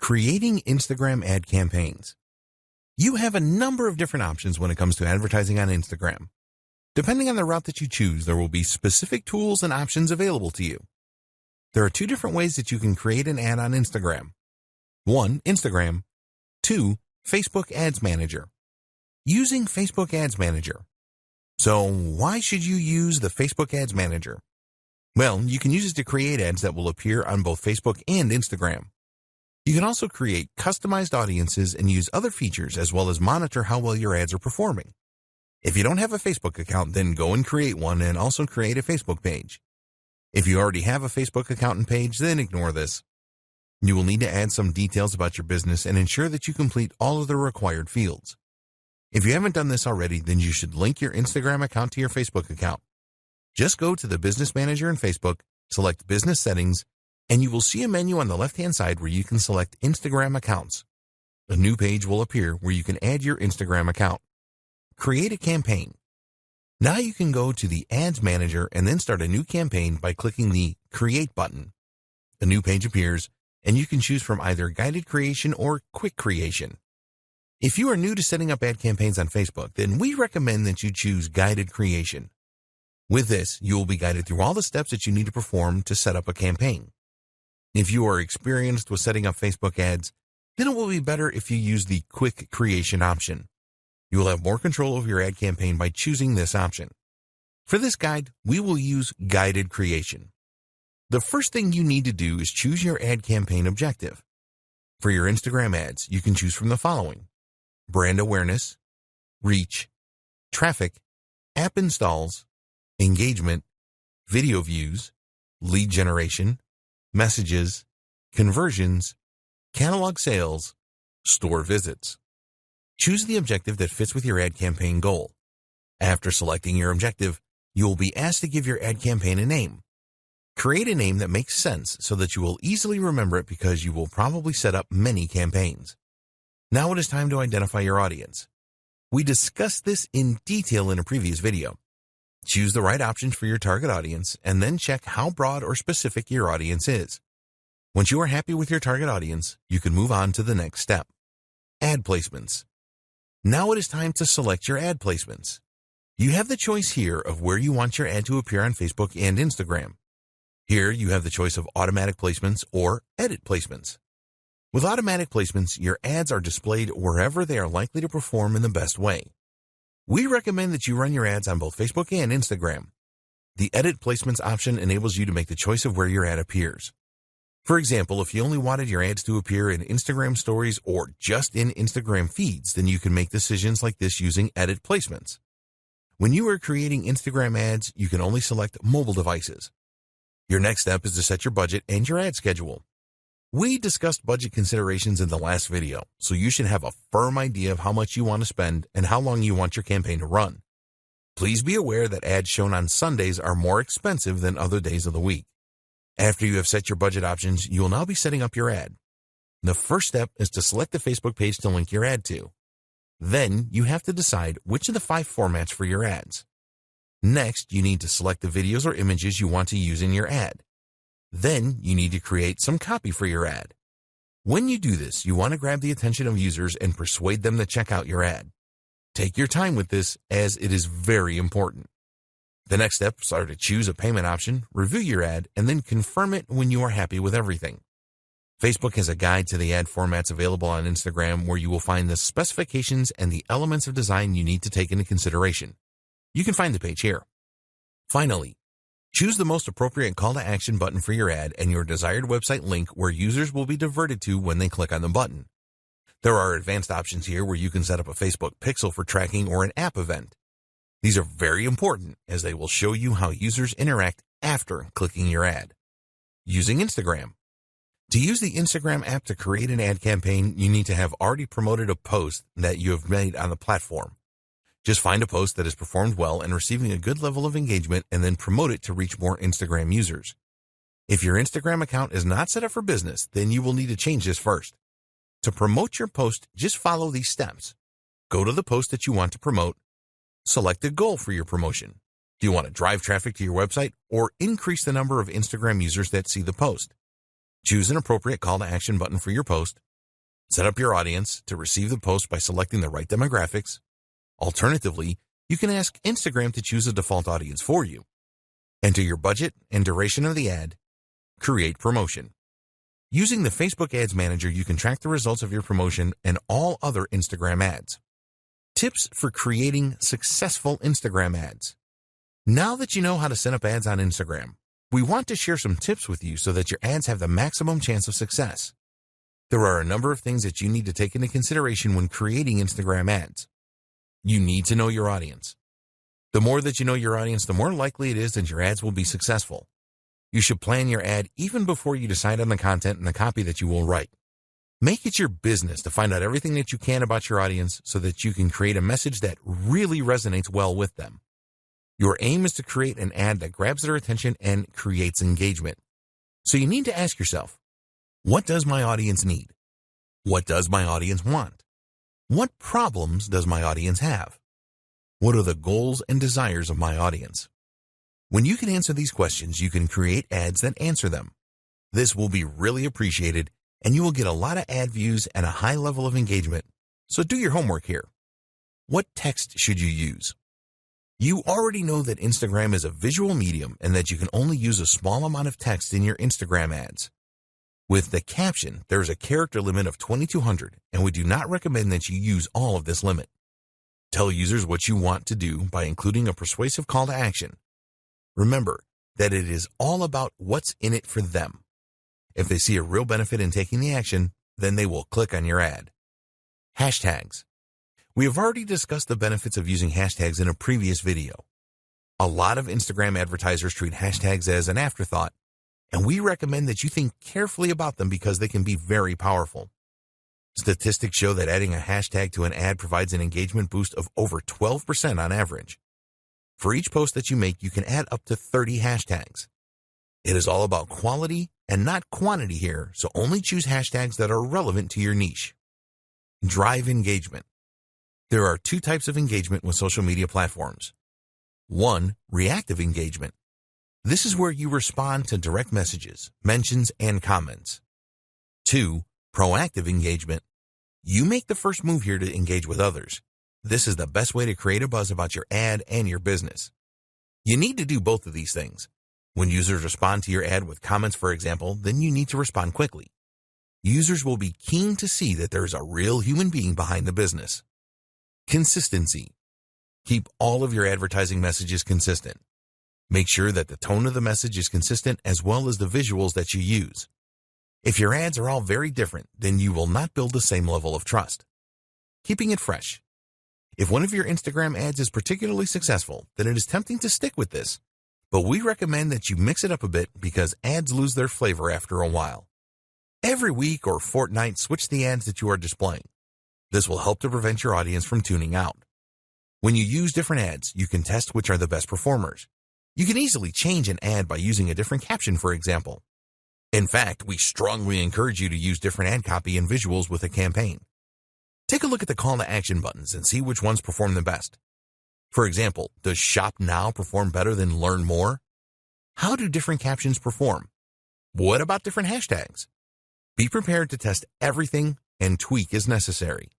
Creating Instagram ad campaigns. You have a number of different options when it comes to advertising on Instagram. Depending on the route that you choose, there will be specific tools and options available to you. There are two different ways that you can create an ad on Instagram. 1. Instagram. 2. Facebook Ads Manager. Using Facebook Ads Manager. So why should you use the Facebook Ads Manager? Well, you can use it to create ads that will appear on both Facebook and Instagram. You can also create customized audiences and use other features as well as monitor how well your ads are performing. If you don't have a Facebook account, then go and create one and also create a Facebook page. If you already have a Facebook account and page, then ignore this. You will need to add some details about your business and ensure that you complete all of the required fields. If you haven't done this already, then you should link your Instagram account to your Facebook account. Just go to the Business Manager in Facebook, select Business Settings, and you will see a menu on the left-hand side where you can select Instagram accounts. A new page will appear where you can add your Instagram account. Create a campaign. Now you can go to the Ads Manager and then start a new campaign by clicking the Create button. A new page appears, and you can choose from either guided creation or quick creation. If you are new to setting up ad campaigns on Facebook, then we recommend that you choose guided creation. With this, you will be guided through all the steps that you need to perform to set up a campaign. If you are experienced with setting up Facebook ads, then it will be better if you use the quick creation option. You will have more control over your ad campaign by choosing this option. For this guide, we will use guided creation. The first thing you need to do is choose your ad campaign objective. For your Instagram ads, you can choose from the following: brand awareness, reach, traffic, app installs, engagement, video views, lead generation, messages, conversions, catalog sales, store visits. Choose the objective that fits with your ad campaign goal. After selecting your objective, you will be asked to give your ad campaign a name. Create a name that makes sense so that you will easily remember it because you will probably set up many campaigns. Now it is time to identify your audience. We discussed this in detail in a previous video. Choose the right options for your target audience and then check how broad or specific your audience is. Once you are happy with your target audience, you can move on to the next step: ad placements. Now it is time to select your ad placements. You have the choice here of where you want your ad to appear on Facebook and Instagram. Here you have the choice of automatic placements or edit placements. With automatic placements, your ads are displayed wherever they are likely to perform in the best way. We recommend that you run your ads on both Facebook and Instagram. The edit placements option enables you to make the choice of where your ad appears. For example, if you only wanted your ads to appear in Instagram stories or just in Instagram feeds, then you can make decisions like this using edit placements. When you are creating Instagram ads, you can only select mobile devices. Your next step is to set your budget and your ad schedule. We discussed budget considerations in the last video, so you should have a firm idea of how much you want to spend and how long you want your campaign to run. Please be aware that ads shown on Sundays are more expensive than other days of the week. After you have set your budget options, you will now be setting up your ad. The first step is to select the Facebook page to link your ad to. Then you have to decide which of the 5 formats for your ads. Next, you need to select the videos or images you want to use in your ad. Then you need to create some copy for your ad. When you do this, you want to grab the attention of users and persuade them to check out your ad. Take your time with this, as it is very important. The next steps are to choose a payment option, review your ad, and then confirm it when you are happy with everything. Facebook has a guide to the ad formats available on Instagram where you will find the specifications and the elements of design you need to take into consideration. You can find the page here. Finally, choose the most appropriate call to action button for your ad and your desired website link where users will be diverted to when they click on the button. There are advanced options here where you can set up a Facebook pixel for tracking or an app event. These are very important as they will show you how users interact after clicking your ad. Using Instagram. To use the Instagram app to create an ad campaign, you need to have already promoted a post that you have made on the platform. Just find a post that has performed well and receiving a good level of engagement and then promote it to reach more Instagram users. If your Instagram account is not set up for business, then you will need to change this first. To promote your post, just follow these steps. Go to the post that you want to promote. Select a goal for your promotion. Do you want to drive traffic to your website or increase the number of Instagram users that see the post? Choose an appropriate call to action button for your post. Set up your audience to receive the post by selecting the right demographics. Alternatively, you can ask Instagram to choose a default audience for you. Enter your budget and duration of the ad. Create promotion. Using the Facebook Ads Manager, you can track the results of your promotion and all other Instagram ads. Tips for creating successful Instagram ads. Now that you know how to set up ads on Instagram, we want to share some tips with you so that your ads have the maximum chance of success. There are a number of things that you need to take into consideration when creating Instagram ads. You need to know your audience. The more that you know your audience, the more likely it is that your ads will be successful. You should plan your ad even before you decide on the content and the copy that you will write. Make it your business to find out everything that you can about your audience so that you can create a message that really resonates well with them. Your aim is to create an ad that grabs their attention and creates engagement. So you need to ask yourself, what does my audience need? What does my audience want? What problems does my audience have? What are the goals and desires of my audience? When you can answer these questions, you can create ads that answer them. This will be really appreciated, and you will get a lot of ad views and a high level of engagement. So do your homework here. What text should you use? You already know that Instagram is a visual medium and that you can only use a small amount of text in your Instagram ads. With the caption, there is a character limit of 2,200, and we do not recommend that you use all of this limit. Tell users what you want to do by including a persuasive call to action. Remember that it is all about what's in it for them. If they see a real benefit in taking the action, then they will click on your ad. Hashtags. We have already discussed the benefits of using hashtags in a previous video. A lot of Instagram advertisers treat hashtags as an afterthought, and we recommend that you think carefully about them because they can be very powerful. Statistics show that adding a hashtag to an ad provides an engagement boost of over 12% on average. For each post that you make, you can add up to 30 hashtags. It is all about quality and not quantity here, so only choose hashtags that are relevant to your niche. Drive engagement. There are two types of engagement with social media platforms. 1. Reactive engagement. This is where you respond to direct messages, mentions, and comments. 2. Proactive engagement. You make the first move here to engage with others. This is the best way to create a buzz about your ad and your business. You need to do both of these things. When users respond to your ad with comments, for example, then you need to respond quickly. Users will be keen to see that there is a real human being behind the business. Consistency. Keep all of your advertising messages consistent. Make sure that the tone of the message is consistent as well as the visuals that you use. If your ads are all very different, then you will not build the same level of trust. Keeping it fresh. If one of your Instagram ads is particularly successful, then it is tempting to stick with this. But we recommend that you mix it up a bit because ads lose their flavor after a while. Every week or fortnight, switch the ads that you are displaying. This will help to prevent your audience from tuning out. When you use different ads, you can test which are the best performers. You can easily change an ad by using a different caption, for example. In fact, we strongly encourage you to use different ad copy and visuals with a campaign. Take a look at the call to action buttons and see which ones perform the best. For example, does Shop Now perform better than Learn More? How do different captions perform? What about different hashtags? Be prepared to test everything and tweak as necessary.